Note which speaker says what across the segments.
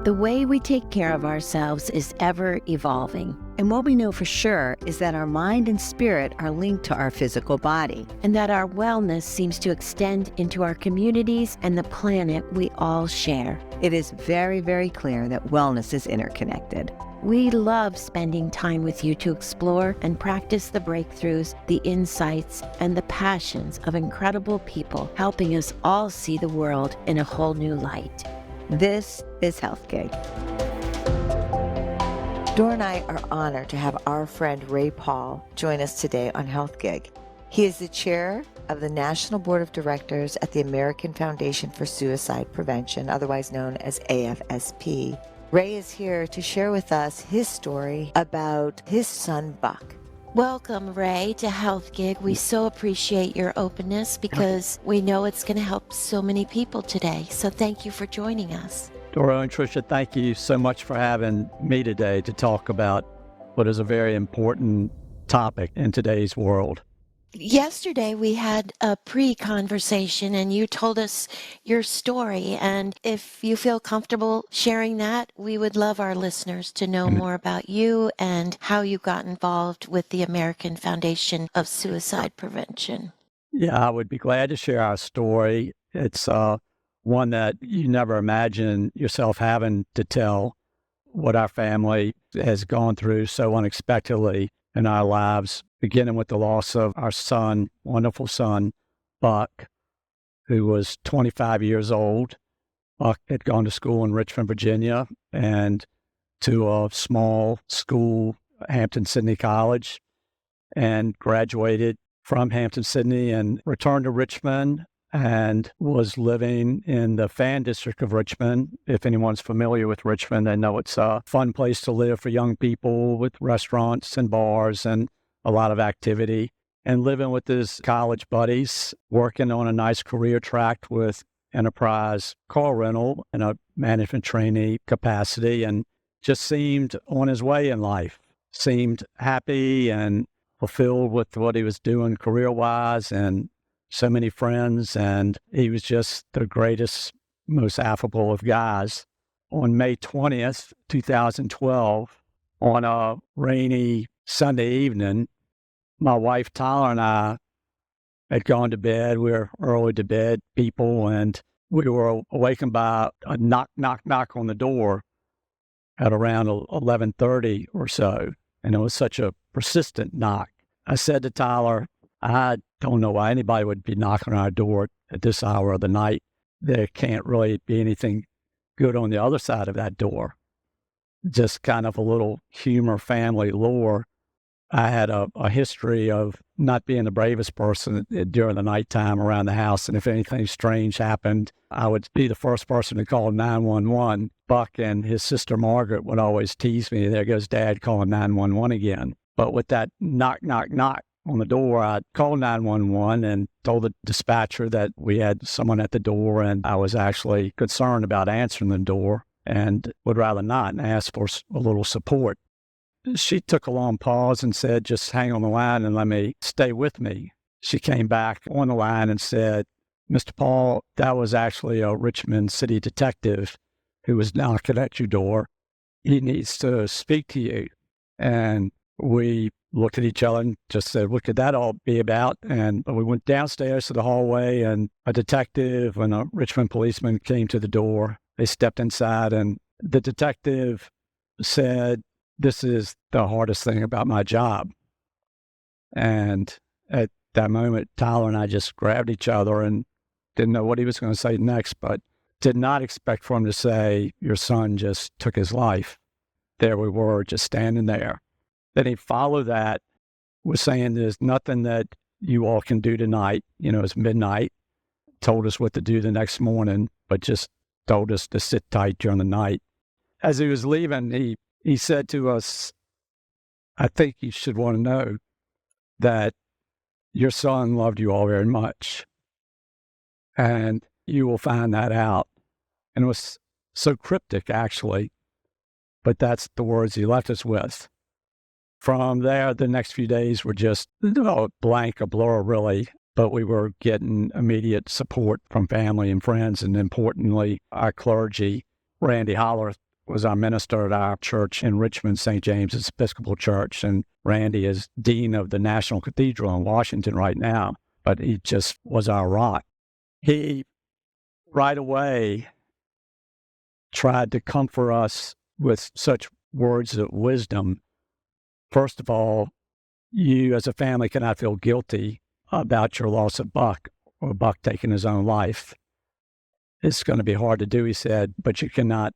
Speaker 1: The way we take care of ourselves is ever evolving. And what we know for sure is that our mind and spirit are linked to our physical body, and that our wellness seems to extend into our communities and the planet we all share. It is very, very clear that wellness is interconnected. We love spending time with you to explore and practice the breakthroughs, the insights, and the passions of incredible people helping us all see the world in a whole new light. This is Health Gig. Doro and I are honored to have our friend Ray Paul join us today on Health Gig. He is the chair of the National Board of Directors at the American Foundation for Suicide Prevention, otherwise known as AFSP. Ray is here to share with us his story about his son, Buck. Welcome, Ray, to Health Gig. We so appreciate your openness because we know it's going to help so many people today. So thank you for joining us.
Speaker 2: Doro and Tricia, thank you so much for having me today to talk about what is a very important topic in today's world.
Speaker 1: Yesterday, we had a pre-conversation and you told us your story. And if you feel comfortable sharing that, we would love our listeners to know more about you and how you got involved with the American Foundation of Suicide Prevention.
Speaker 2: Yeah, I would be glad to share our story. It's one that you never imagine yourself having to tell, what our family has gone through so unexpectedly in our lives, beginning with the loss of our son, wonderful son, Buck, who was 25 years old. Buck had gone to school in Richmond, Virginia, and to a small school, Hampton-Sydney College, and graduated from Hampton-Sydney and returned to Richmond and was living in the Fan District of Richmond. If anyone's familiar with Richmond, they know it's a fun place to live for young people with restaurants and bars and a lot of activity. And living with his college buddies, working on a nice career track with Enterprise Car Rental in a management trainee capacity, and just seemed on his way in life, seemed happy and fulfilled with what he was doing career-wise and so many friends, and he was just the greatest, most affable of guys. On May 20th, 2012, on a rainy Sunday evening, my wife Tyler and I had gone to bed. We were early to bed people, and we were awakened by a knock, knock, knock on the door at around 11:30 or so, and it was such a persistent knock. I said to Tyler, I don't know why anybody would be knocking on our door at this hour of the night. There can't really be anything good on the other side of that door. Just kind of a little humor, family lore. I had a history of not being the bravest person during the nighttime around the house. And if anything strange happened, I would be the first person to call 911. Buck and his sister Margaret would always tease me, there goes Dad calling 911 again. But with that knock, knock, knock on the door, I called 911 and told the dispatcher that we had someone at the door, and I was actually concerned about answering the door and would rather not, and asked for a little support. She took a long pause and said, just hang on the line and let me stay with me. She came back on the line and said, Mr. Paul, that was actually a Richmond City detective who was knocking at your door. He needs to speak to you. And we looked at each other and just said, what could that all be about? And we went downstairs to the hallway, and a detective and a Richmond policeman came to the door. They stepped inside, and the detective said, this is the hardest thing about my job. And at that moment, Tyler and I just grabbed each other and didn't know what he was going to say next, but did not expect for him to say, your son just took his life. There we were, just standing there. Then he followed that with saying, there's nothing that you all can do tonight. You know, it's midnight. Told us what to do the next morning, but just told us to sit tight during the night. As he was leaving, he said to us, I think you should want to know that your son loved you all very much, and you will find that out. And it was so cryptic, actually, but that's the words he left us with. From there, the next few days were just a blank, a blur, really. But we were getting immediate support from family and friends, and importantly, our clergy. Randy Holler was our minister at our church in Richmond, St. James's Episcopal Church, and Randy is dean of the National Cathedral in Washington right now, but he just was our rock. He right away tried to comfort us with such words of wisdom. First of all, you as a family cannot feel guilty about your loss of Buck or Buck taking his own life. It's going to be hard to do, he said, but you cannot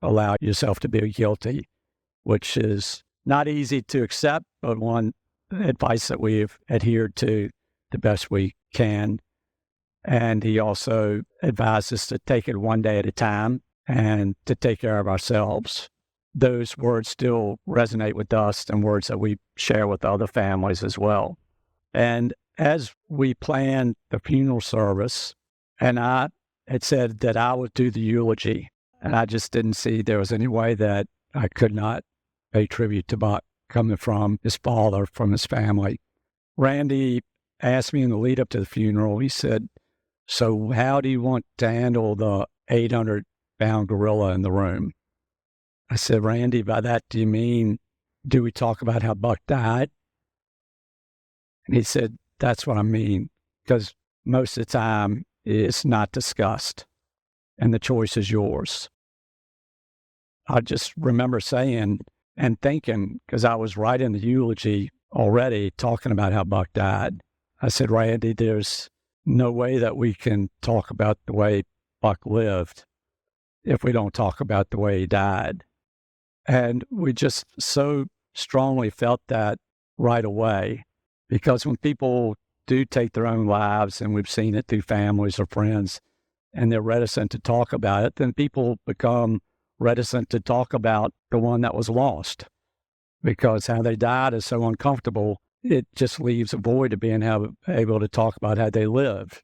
Speaker 2: allow yourself to be guilty, which is not easy to accept, but one advice that we've adhered to the best we can. And he also advised us to take it one day at a time and to take care of ourselves. Those words still resonate with us and words that we share with other families as well. And as we planned the funeral service, and I had said that I would do the eulogy, and I just didn't see there was any way that I could not pay tribute to Buck coming from his father, from his family. Randy asked me in the lead up to the funeral, he said, "So how do you want to handle the 800-pound gorilla in the room?" I said, "Randy, by that, do you mean, do we talk about how Buck died?" And he said, "That's what I mean, because most of the time it's not discussed, and the choice is yours." I just remember saying and thinking, because I was writing the eulogy already, talking about how Buck died. I said, "Randy, there's no way that we can talk about the way Buck lived if we don't talk about the way he died." And we just so strongly felt that right away, because when people do take their own lives, and we've seen it through families or friends, and they're reticent to talk about it, then people become reticent to talk about the one that was lost, because how they died is so uncomfortable. It just leaves a void of being able to talk about how they lived.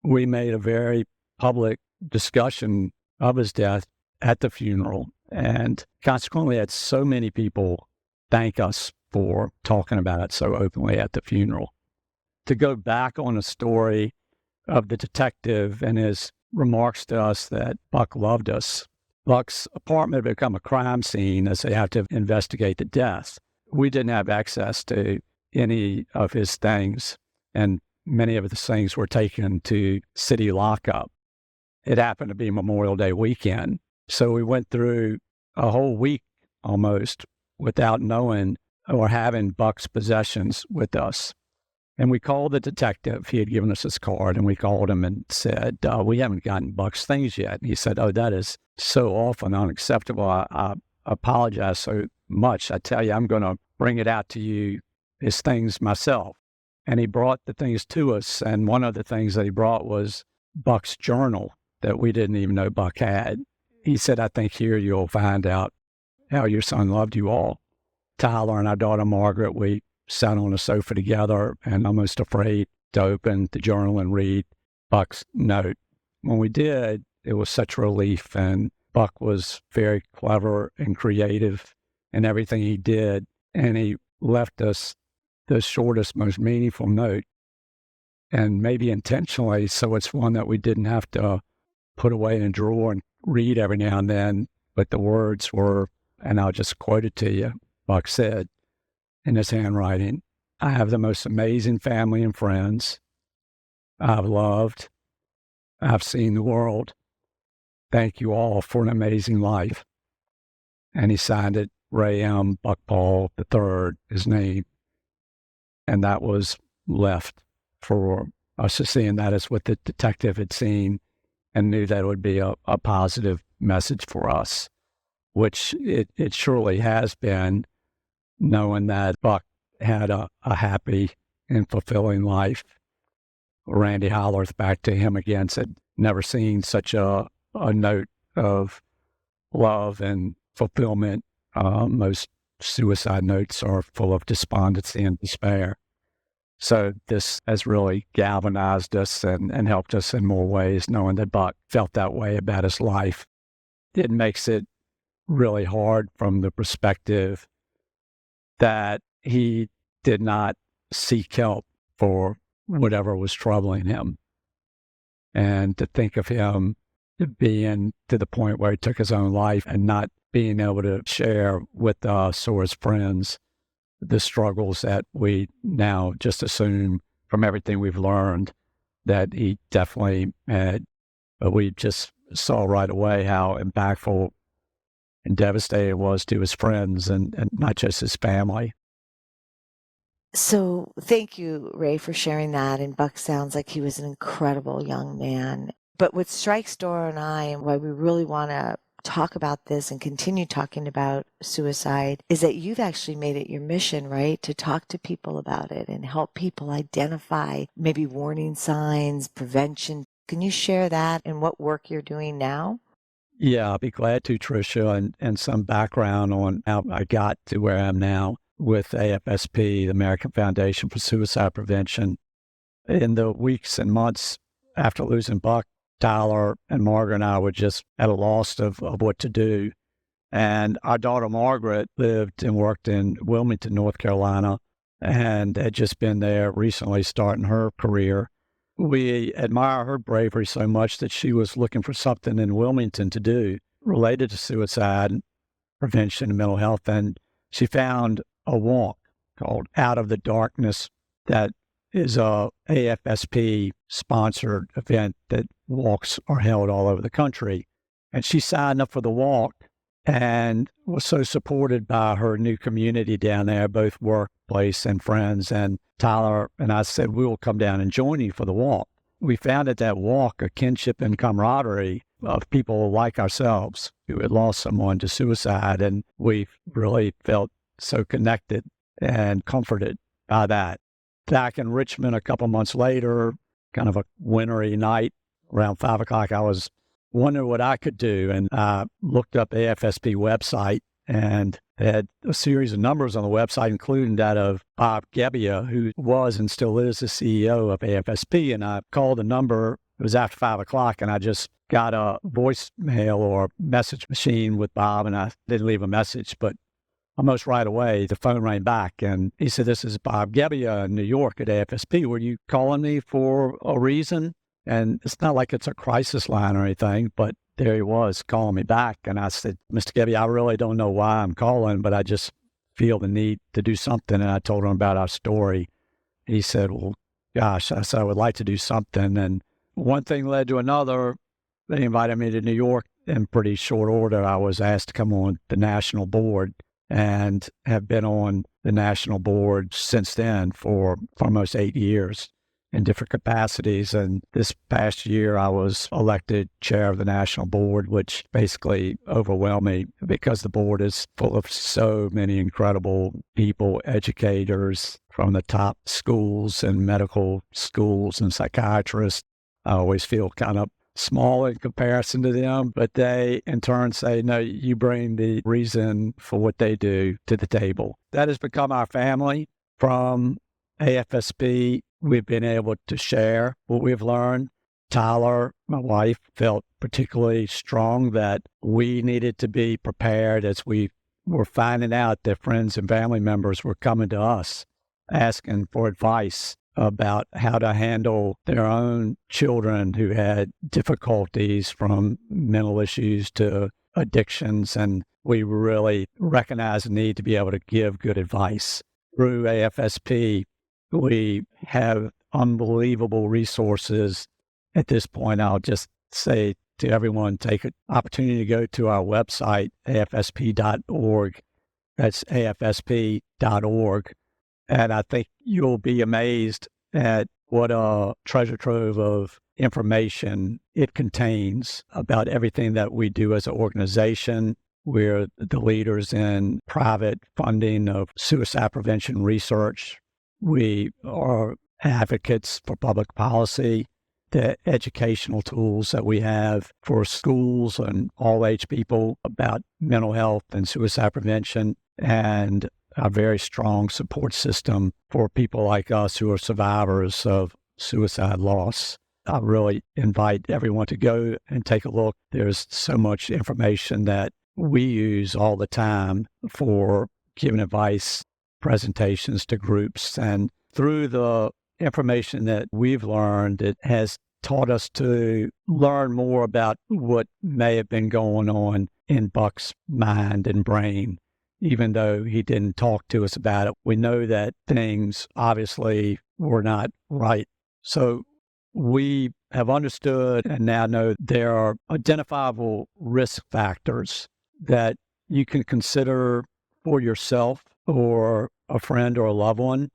Speaker 2: We made a very public discussion of his death at the funeral, and consequently had so many people thank us for talking about it so openly at the funeral. To go back on the story of the detective and his remarks to us that Buck loved us, Buck's apartment had become a crime scene as they had to investigate the death. We didn't have access to any of his things, and many of the things were taken to city lockup. It happened to be Memorial Day weekend, so we went through a whole week almost without knowing or having Buck's possessions with us. And we called the detective. He had given us his card, and we called him and said, "We haven't gotten Buck's things yet." And he said, "Oh, that is so awful and unacceptable. I apologize so much. I tell you, I'm going to bring it out to you, his things myself." And he brought the things to us. And one of the things that he brought was Buck's journal that we didn't even know Buck had. He said, "I think here you'll find out how your son loved you all." Tyler and our daughter Margaret, we sat on a sofa together and almost afraid to open the journal and read Buck's note. When we did, it was such relief, and Buck was very clever and creative in everything he did, and he left us the shortest, most meaningful note, and maybe intentionally, so it's one that we didn't have to put away in a drawer and read every now and then, but the words were, and I'll just quote it to you, Buck said in his handwriting, "I have the most amazing family and friends. I've loved. I've seen the world. Thank you all for an amazing life." And he signed it, Ray M. Buck Paul III, his name. And that was left for us to see, and that is what the detective had seen and knew that it would be a positive message for us, which it surely has been, knowing that Buck had a happy and fulfilling life. Randy Hollers, back to him again, said, "Never seen such a note of love and fulfillment. Most suicide notes are full of despondency and despair." So this has really galvanized us and helped us in more ways, knowing that Buck felt that way about his life. It makes it really hard from the perspective that he did not seek help for whatever was troubling him. And to think of him being to the point where he took his own life and not being able to share with us or his friends the struggles that we now just assume from everything we've learned that he definitely had. But we just saw right away how impactful and devastating it was to his friends and not just his family.
Speaker 3: So thank you, Ray, for sharing that. And Buck sounds like he was an incredible young man. But what strikes Dora and I, and why we really want to talk about this and continue talking about suicide, is that you've actually made it your mission, right? To talk to people about it and help people identify maybe warning signs, prevention. Can you share that and what work you're doing now?
Speaker 2: Yeah, I'll be glad to, Tricia, and some background on how I got to where I am now with AFSP, the American Foundation for Suicide Prevention. In the weeks and months after losing Buck, Tyler and Margaret and I were just at a loss of what to do. And our daughter Margaret lived and worked in Wilmington, North Carolina, and had just been there recently starting her career. We admire her bravery so much that she was looking for something in Wilmington to do related to suicide prevention and mental health. And she found a walk called Out of the Darkness that is a AFSP sponsored event that walks are held all over the country. And she signed up for the walk and was so supported by her new community down there, both workplace and friends. And Tyler and I said, we will come down and join you for the walk. We found at that walk a kinship and camaraderie of people like ourselves who had lost someone to suicide. And we really felt so connected and comforted by that. Back in Richmond a couple months later, kind of a wintry night, around 5 o'clock, I was wondering what I could do. And I looked up AFSP website and had a series of numbers on the website, including that of Bob Gebbia, who was and still is the CEO of AFSP. And I called the number. It was after 5 o'clock, and I just got a voicemail or message machine with Bob, and I didn't leave a message, but almost right away, the phone rang back, and he said, this is Bob Gebbia in New York at AFSP. Were you calling me for a reason? And it's not like it's a crisis line or anything, but there he was calling me back. And I said, Mr. Gebbia, I really don't know why I'm calling, but I just feel the need to do something. And I told him about our story. He said, well, gosh, I said, I would like to do something. And one thing led to another. They invited me to New York in pretty short order. I was asked to come on the national board and have been on the national board since then for almost 8 years in different capacities. And this past year, I was elected chair of the national board, which basically overwhelmed me because the board is full of so many incredible people, educators from the top schools and medical schools and psychiatrists. I always feel kind of small in comparison to them, but they in turn say, no, you bring the reason for what they do to the table. That has become our family. From AFSP, we've been able to share what we've learned. Tyler, my wife, felt particularly strong that we needed to be prepared as we were finding out that friends and family members were coming to us asking for advice about how to handle their own children who had difficulties from mental issues to addictions. And we really recognized the need to be able to give good advice. Through AFSP, we have unbelievable resources. At this point, I'll just say to everyone, take an opportunity to go to our website, afsp.org. That's afsp.org. And I think you'll be amazed at what a treasure trove of information it contains about everything that we do as an organization. We're the leaders in private funding of suicide prevention research. We are advocates for public policy. The educational tools that we have for schools and all age people about mental health and suicide prevention, and a very strong support system for people like us who are survivors of suicide loss. I really invite everyone to go and take a look. There's so much information that we use all the time for giving advice, presentations to groups. And through the information that we've learned, it has taught us to learn more about what may have been going on in Buck's mind and brain. Even though he didn't talk to us about it, we know that things obviously were not right. So we have understood and now know there are identifiable risk factors that you can consider for yourself or a friend or a loved one,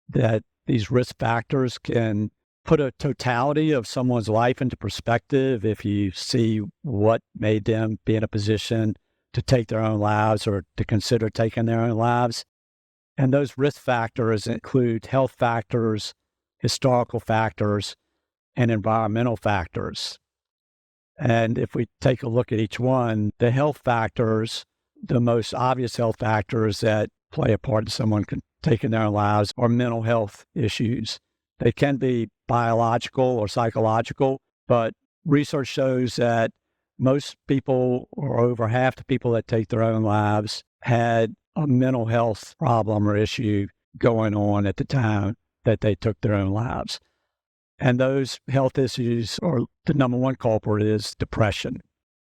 Speaker 2: that these risk factors can put a totality of someone's life into perspective if you see what made them be in a position to take their own lives or to consider taking their own lives. And those risk factors include health factors, historical factors, and environmental factors. And if we take a look at each one, the health factors, the most obvious health factors that play a part in someone taking their own lives are mental health issues. They can be biological or psychological, but research shows that most people, or over half the people that take their own lives, had a mental health problem or issue going on at the time that they took their own lives. And those health issues, or the number one culprit, is depression,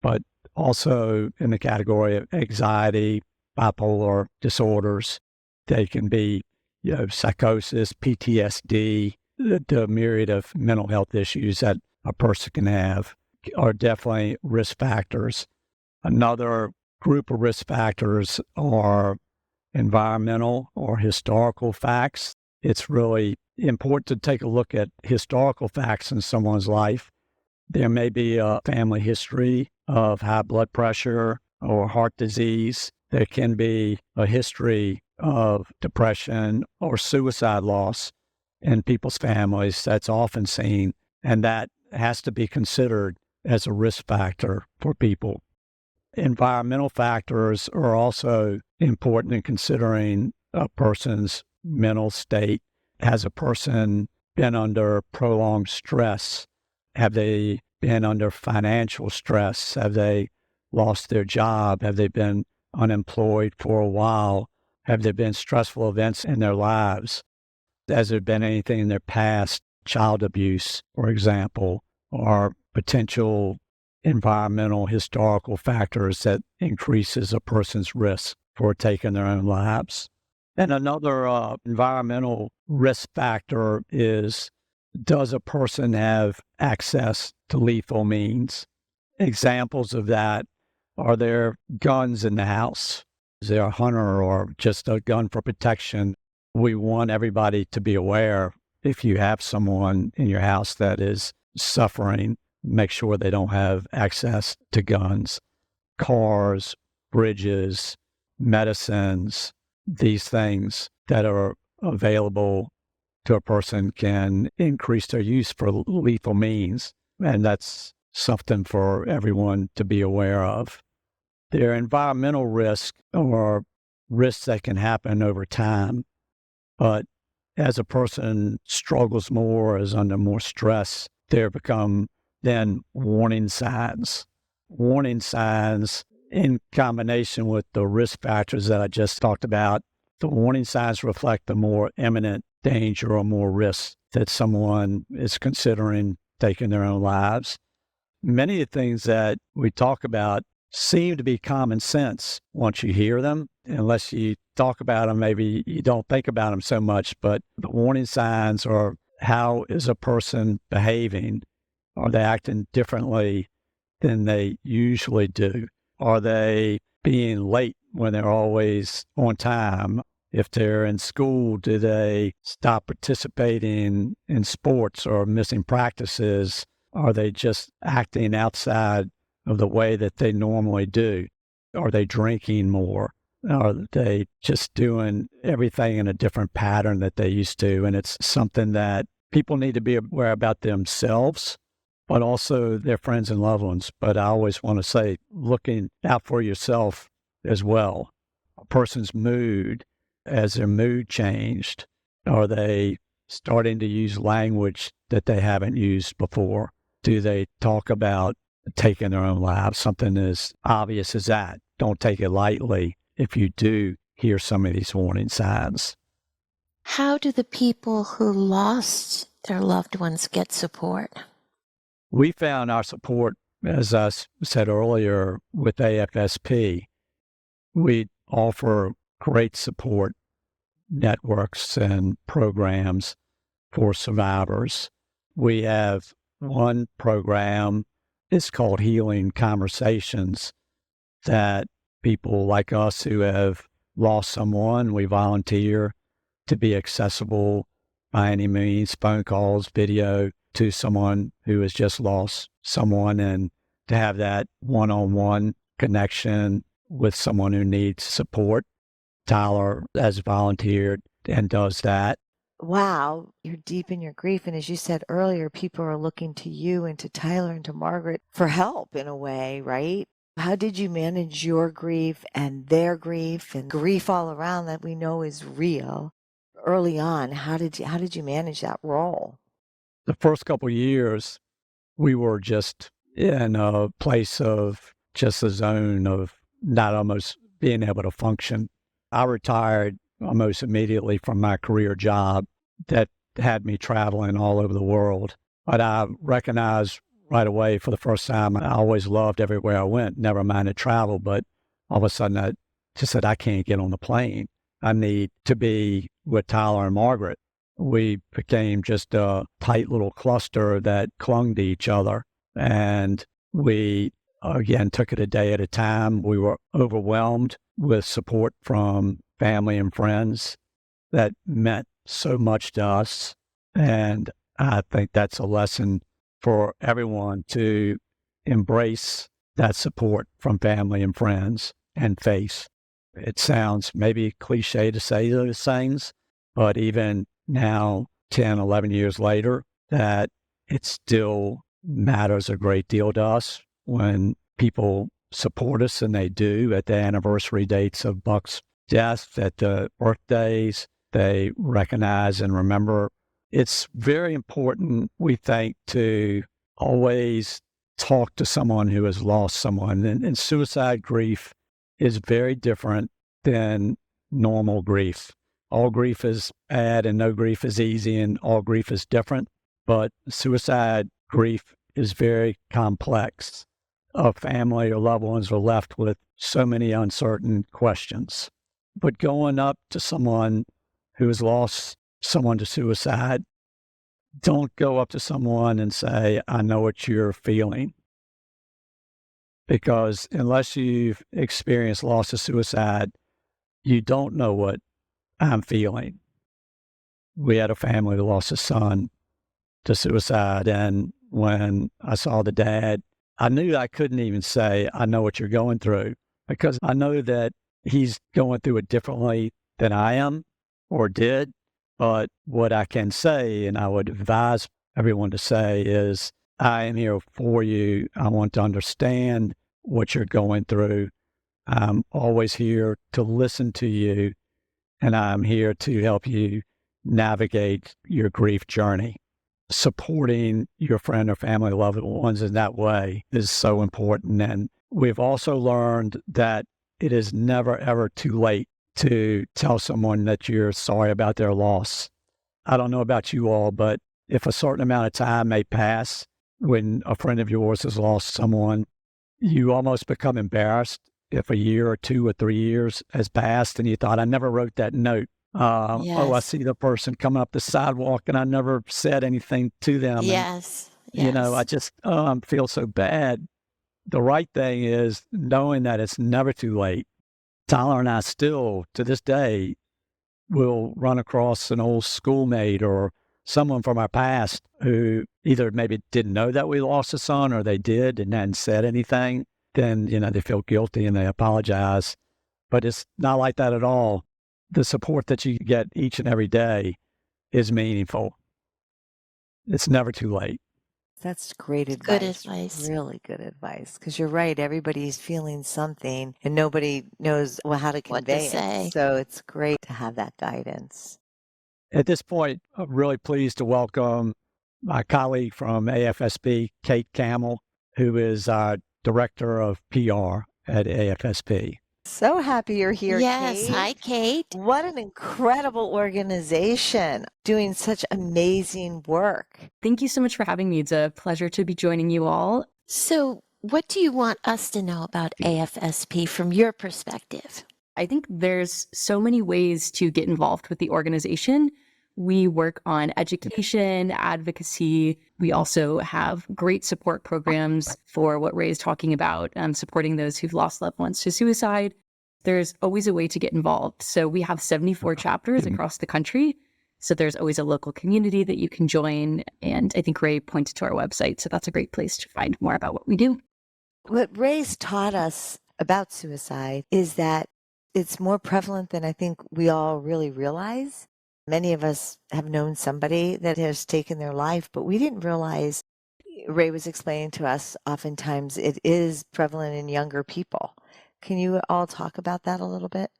Speaker 2: but also in the category of anxiety, bipolar disorders. They can be, psychosis, PTSD, the myriad of mental health issues that a person can have are definitely risk factors. Another group of risk factors are environmental or historical facts. It's really important to take a look at historical facts in someone's life. There may be a family history of high blood pressure or heart disease. There can be a history of depression or suicide loss in people's families. That's often seen, and that has to be considered as a risk factor for people. Environmental factors are also important in considering a person's mental state. Has a person been under prolonged stress? Have they been under financial stress? Have they lost their job? Have they been unemployed for a while? Have there been stressful events in their lives? Has there been anything in their past, child abuse, for example, or potential environmental historical factors that increases a person's risk for taking their own lives? And another environmental risk factor is, does a person have access to lethal means? Examples of that are there guns in the house? Is there a hunter or just a gun for protection? We want everybody to be aware, if you have someone in your house that is suffering, make sure they don't have access to guns, cars, bridges, medicines. These things that are available to a person can increase their use for lethal means. And that's something for everyone to be aware of. There are environmental risks or risks that can happen over time. But as a person struggles more, is under more stress, there become then warning signs. Warning signs in combination with the risk factors that I just talked about. The warning signs reflect the more imminent danger or more risk that someone is considering taking their own lives. Many of the things that we talk about seem to be common sense once you hear them. Unless you talk about them, maybe you don't think about them so much, but the warning signs are, how is a person behaving? Are they acting differently than they usually do? Are they being late when they're always on time? If they're in school, do they stop participating in sports or missing practices? Are they just acting outside of the way that they normally do? Are they drinking more? Are they just doing everything in a different pattern that they used to? And it's something that people need to be aware about themselves, but also their friends and loved ones. But I always want to say, looking out for yourself as well. A person's mood, as their mood changed, are they starting to use language that they haven't used before? Do they talk about taking their own lives? Something as obvious as that. Don't take it lightly if you do hear some of these warning signs.
Speaker 1: How do the people who lost their loved ones get support?
Speaker 2: We found our support, as I said earlier, with AFSP. We offer great support networks and programs for survivors. We have one program, it's called Healing Conversations, that people like us who have lost someone, we volunteer to be accessible by any means, phone calls, video, to someone who has just lost someone, and to have that one-on-one connection with someone who needs support. Tyler has volunteered and does that.
Speaker 3: Wow, you're deep in your grief. And as you said earlier, people are looking to you and to Tyler and to Margaret for help in a way, right? How did you manage your grief and their grief and grief all around that we know is real early on? How did you manage that role?
Speaker 2: The first couple of years, we were just in a place of just a zone of not almost being able to function. I retired almost immediately from my career job that had me traveling all over the world. But I recognized right away for the first time, I always loved everywhere I went, never minded travel. But all of a sudden, I just said, I can't get on the plane. I need to be with Tyler and Margaret. We became just a tight little cluster that clung to each other. And we, again, took it a day at a time. We were overwhelmed with support from family and friends that meant so much to us. And I think that's a lesson for everyone to embrace that support from family and friends and face. It sounds maybe cliche to say those things, but even now, 10, 11 years later, that it still matters a great deal to us when people support us, and they do at the anniversary dates of Buck's death, at the birthdays, they recognize and remember. It's very important, we think, to always talk to someone who has lost someone. And suicide grief is very different than normal grief. All grief is bad and no grief is easy, and all grief is different. But suicide grief is very complex. A family or loved ones are left with so many uncertain questions. But going up to someone who has lost someone to suicide, don't go up to someone and say, I know what you're feeling. Because unless you've experienced loss to suicide, you don't know what I'm feeling. We had a family that lost a son to suicide, and when I saw the dad, I knew I couldn't even say, I know what you're going through, because I know that he's going through it differently than I am or did. But what I can say, and I would advise everyone to say, is I am here for you. I want to understand what you're going through. I'm always here to listen to you, and I'm here to help you navigate your grief journey. Supporting your friend or family, loved ones in that way is so important. And we've also learned that it is never, ever too late to tell someone that you're sorry about their loss. I don't know about you all, but if a certain amount of time may pass when a friend of yours has lost someone, you almost become embarrassed if a year or 2 or 3 years has passed and you thought, I never wrote that note. Oh, I see the person coming up the sidewalk and I never said anything to them.
Speaker 1: Yes.
Speaker 2: And, I just feel so bad. The right thing is knowing that it's never too late. Tyler and I still, to this day, will run across an old schoolmate or someone from our past who either maybe didn't know that we lost a son, or they did and hadn't said anything. Then, they feel guilty and they apologize. But it's not like that at all. The support that you get each and every day is meaningful. It's never too late.
Speaker 3: That's great advice.
Speaker 1: Good advice.
Speaker 3: Really good advice. Because you're right. Everybody's feeling something and nobody knows how to
Speaker 1: What to
Speaker 3: convey
Speaker 1: say.
Speaker 3: it. So it's great to have that guidance.
Speaker 2: At this point, I'm really pleased to welcome my colleague from AFSP, Kate Cammell, who is our Director of PR at AFSP.
Speaker 3: So happy you're here,
Speaker 1: Yes.
Speaker 3: Kate.
Speaker 1: Hi, Kate.
Speaker 3: What an incredible organization doing such amazing work.
Speaker 4: Thank you so much for having me. It's a pleasure to be joining you all.
Speaker 1: So, what do you want us to know about AFSP from your perspective?
Speaker 4: I think there's so many ways to get involved with the organization. We work on education, advocacy. We also have great support programs for what Ray is talking about, supporting those who've lost loved ones to suicide. There's always a way to get involved. So we have 74 chapters across the country. So there's always a local community that you can join. And I think Ray pointed to our website. So that's a great place to find more about what we do.
Speaker 3: What Ray's taught us about suicide is that it's more prevalent than I think we all really realize. Many of us have known somebody that has taken their life, but we didn't realize, Ray was explaining to us, oftentimes it is prevalent in younger people. Can you all talk about that a little bit?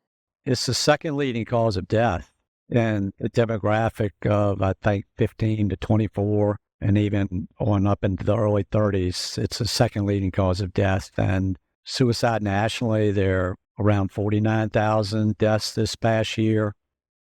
Speaker 2: It's the second leading cause of death in the demographic of, I think, 15 to 24, and even on up into the early 30s. It's the second leading cause of death. And suicide nationally, there are around 49,000 deaths this past year.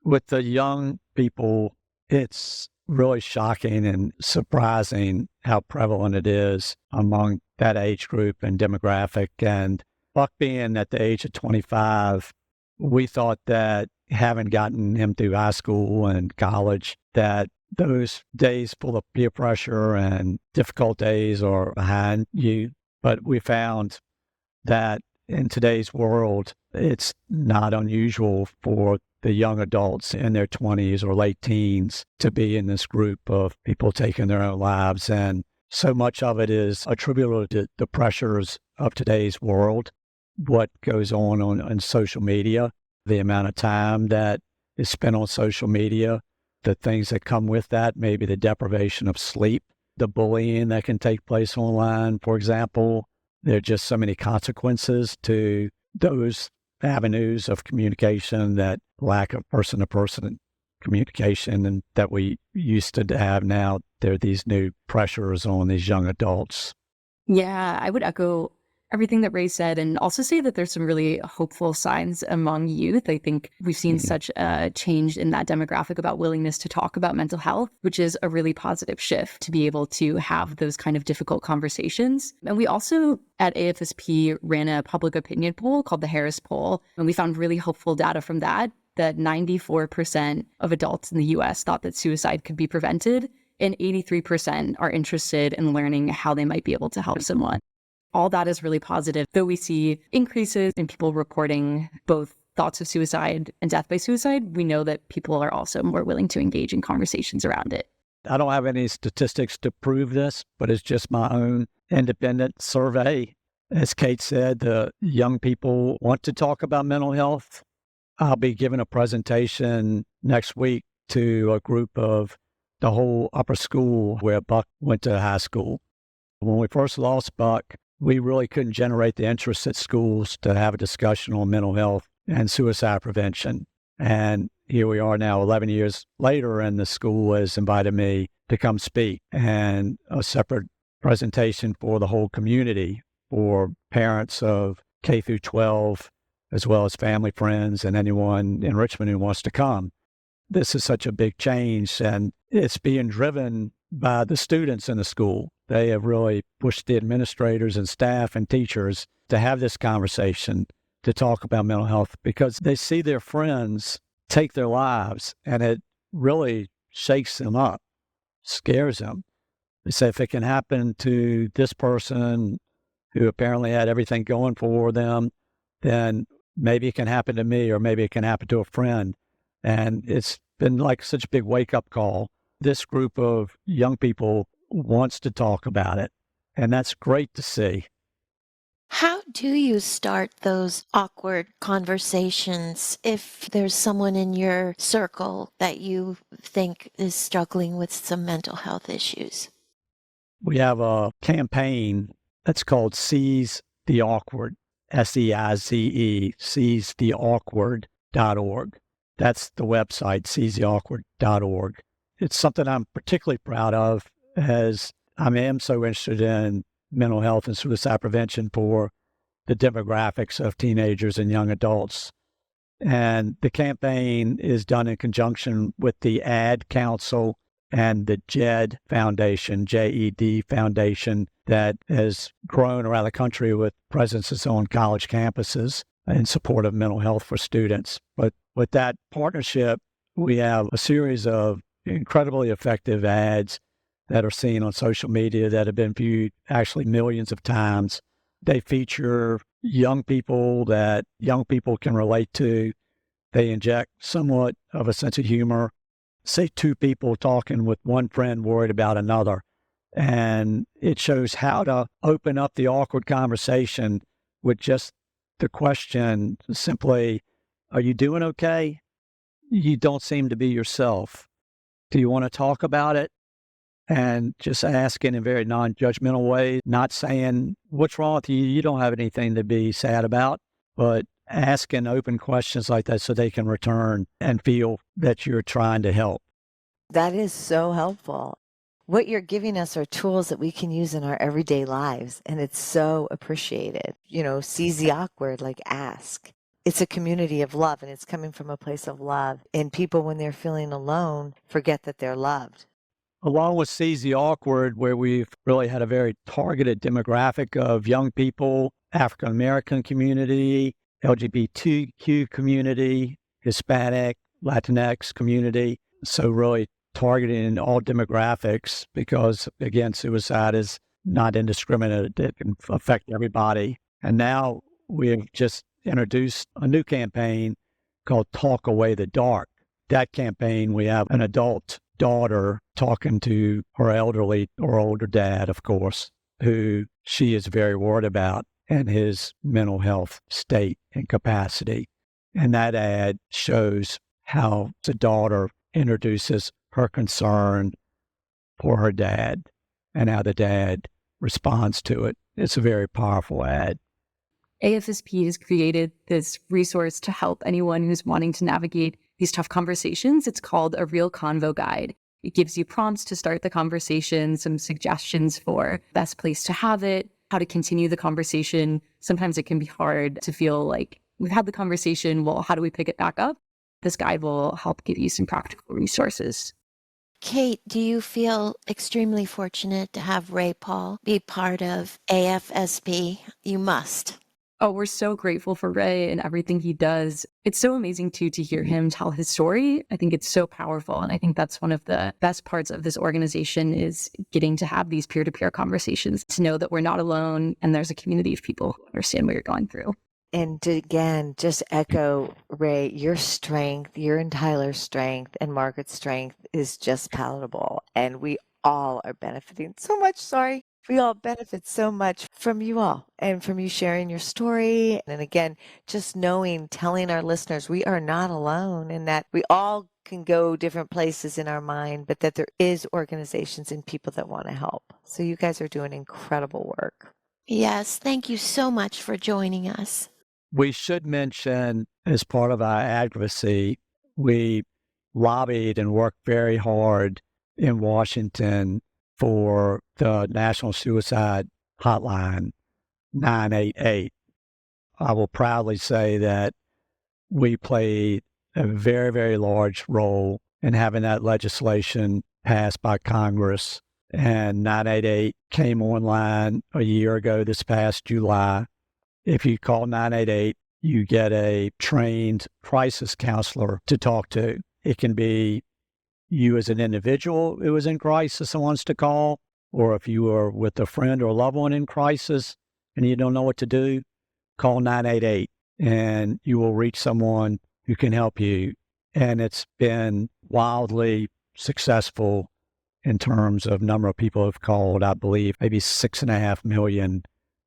Speaker 2: With the young people, it's really shocking and surprising how prevalent it is among that age group and demographic. And Buck being at the age of 25, we thought that having gotten him through high school and college, that those days full of peer pressure and difficult days are behind you. But we found that in today's world, it's not unusual for the young adults in their 20s or late teens to be in this group of people taking their own lives. And so much of it is attributable to the pressures of today's world, what goes on social media, the amount of time that is spent on social media, the things that come with that, maybe the deprivation of sleep, the bullying that can take place online, for example. There are just so many consequences to those avenues of communication, that lack of person-to-person communication and that we used to have. Now there are these new pressures on these young adults.
Speaker 4: Yeah, I would echo everything that Ray said and also say that there's some really hopeful signs among youth. I think we've seen such a change in that demographic about willingness to talk about mental health, which is a really positive shift to be able to have those kind of difficult conversations. And we also at AFSP ran a public opinion poll called the Harris Poll, and we found really hopeful data from that 94% of adults in the US thought that suicide could be prevented, and 83% are interested in learning how they might be able to help someone. All that is really positive, though we see increases in people reporting both thoughts of suicide and death by suicide. We know that people are also more willing to engage in conversations around it.
Speaker 2: I don't have any statistics to prove this, but it's just my own independent survey. As Kate said, the young people want to talk about mental health. I'll be giving a presentation next week to a group of the whole upper school where Buck went to high school. When we first lost Buck, we really couldn't generate the interest at schools to have a discussion on mental health and suicide prevention. And here we are now 11 years later, and the school has invited me to come speak, and a separate presentation for the whole community, for parents of K through 12, as well as family, friends, and anyone in Richmond who wants to come. This is such a big change, and it's being driven by the students in the school. They have really pushed the administrators and staff and teachers to have this conversation, to talk about mental health, because they see their friends take their lives, and it really shakes them up, scares them. They say, if it can happen to this person who apparently had everything going for them, then maybe it can happen to me, or maybe it can happen to a friend. And it's been like such a big wake-up call. This group of young people wants to talk about it, and that's great to see.
Speaker 1: How do you start those awkward conversations if there's someone in your circle that you think is struggling with some mental health issues?
Speaker 2: We have a campaign that's called Seize the Awkward, SEIZE, seizetheawkward.org. That's the website, seizetheawkward.org. It's something I'm particularly proud of, as I am so interested in mental health and suicide prevention for the demographics of teenagers and young adults. And the campaign is done in conjunction with the Ad Council and the JED Foundation, JED Foundation, that has grown around the country with presences on college campuses in support of mental health for students. But with that partnership, we have a series of incredibly effective ads that are seen on social media that have been viewed actually millions of times. They feature young people that young people can relate to. They inject somewhat of a sense of humor. Say two people talking with one friend worried about another. And it shows how to open up the awkward conversation with just the question simply, are you doing okay? You don't seem to be yourself. Do you want to talk about it? And just asking in a very non-judgmental way, not saying, what's wrong with you? You don't have anything to be sad about, but asking open questions like that so they can return and feel that you're trying to help.
Speaker 3: That is so helpful. What you're giving us are tools that we can use in our everyday lives, and it's so appreciated. Seize the awkward, like ask. It's a community of love, and it's coming from a place of love. And people, when they're feeling alone, forget that they're loved.
Speaker 2: Along with Seize the Awkward, where we've really had a very targeted demographic of young people, African American community, LGBTQ community, Hispanic, Latinx community. So really targeting all demographics because, again, suicide is not indiscriminate. It can affect everybody. And now we've just introduced a new campaign called Talk Away the Dark. That campaign, we have an adult daughter talking to her elderly or older dad, of course, who she is very worried about and his mental health state and capacity. And that ad shows how the daughter introduces her concern for her dad and how the dad responds to it. It's a very powerful ad.
Speaker 4: AFSP has created this resource to help anyone who's wanting to navigate these tough conversations. It's called a Real Convo Guide. It gives you prompts to start the conversation, some suggestions for best place to have it, how to continue the conversation. Sometimes it can be hard to feel like we've had the conversation, well, how do we pick it back up? This guide will help give you some practical resources.
Speaker 1: Kate, do you feel extremely fortunate to have Ray Paul be part of AFSP? You must.
Speaker 4: Oh, we're so grateful for Ray and everything he does. It's so amazing, too, to hear him tell his story. I think it's so powerful. And I think that's one of the best parts of this organization is getting to have these peer-to-peer conversations, to know that we're not alone and there's a community of people who understand what you're going through.
Speaker 3: And to, again, just echo, Ray, your strength, your and Tyler's strength and Margaret's strength is just palatable. And we all are benefiting so much. We all benefit so much from you all and from you sharing your story. And again, just telling our listeners we are not alone and that we all can go different places in our mind, but that there is organizations and people that want to help. So you guys are doing incredible work.
Speaker 1: Yes, thank you so much for joining us.
Speaker 2: We should mention, as part of our advocacy, we lobbied and worked very hard in Washington for the National Suicide Hotline, 988. I will proudly say that we played a very, very large role in having that legislation passed by Congress. And 988 came online a year ago this past July. If you call 988, you get a trained crisis counselor to talk to. It can be you as an individual who is in crisis and wants to call, or if you are with a friend or a loved one in crisis and you don't know what to do, call 988 and you will reach someone who can help you. And it's been wildly successful in terms of number of people who have called. I believe maybe 6.5 million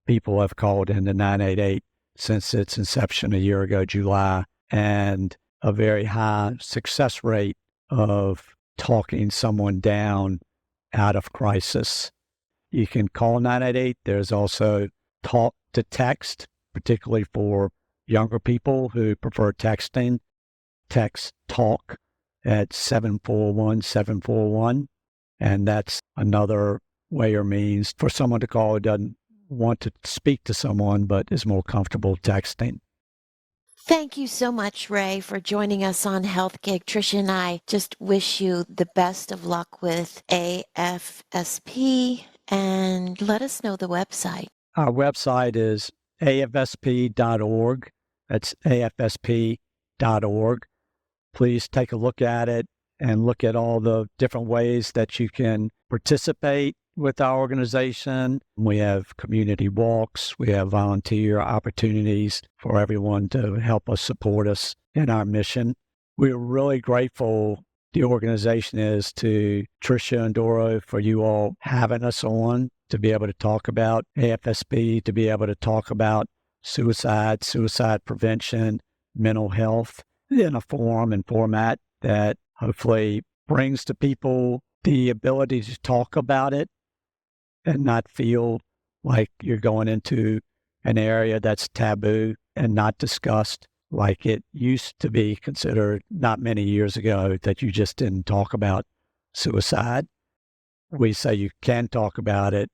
Speaker 2: people have called into 988 since its inception a year ago, July, and a very high success rate of talking someone down out of crisis. You can call 988. There's also talk to text, particularly for younger people who prefer texting. Text talk at 741-741. And that's another way or means for someone to call who doesn't want to speak to someone but is more comfortable texting.
Speaker 1: Thank you so much, Ray, for joining us on Health Gig. Tricia and I just wish you the best of luck with AFSP, and let us know the website.
Speaker 2: Our website is afsp.org. That's afsp.org. Please take a look at it and look at all the different ways that you can participate with our organization. We have community walks. We have volunteer opportunities for everyone to help us support us in our mission. We're really grateful, the organization is, to Tricia and Doro for you all having us on to be able to talk about AFSP, to be able to talk about suicide prevention, mental health in a form and format that hopefully brings to people the ability to talk about it and not feel like you're going into an area that's taboo and not discussed like it used to be considered not many years ago, that you just didn't talk about suicide. We say you can talk about it,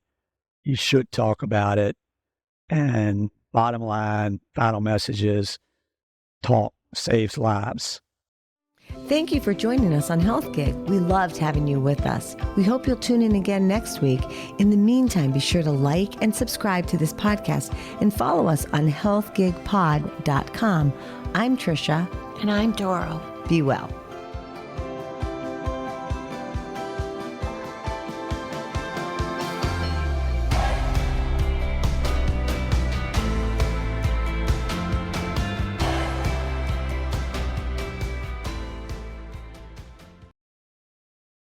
Speaker 2: you should talk about it, and bottom line, final message is talk saves lives.
Speaker 3: Thank you for joining us on Health Gig. We loved having you with us. We hope you'll tune in again next week. In the meantime, be sure to like and subscribe to this podcast and follow us on healthgigpod.com. I'm Tricia.
Speaker 1: And I'm Doro.
Speaker 3: Be well.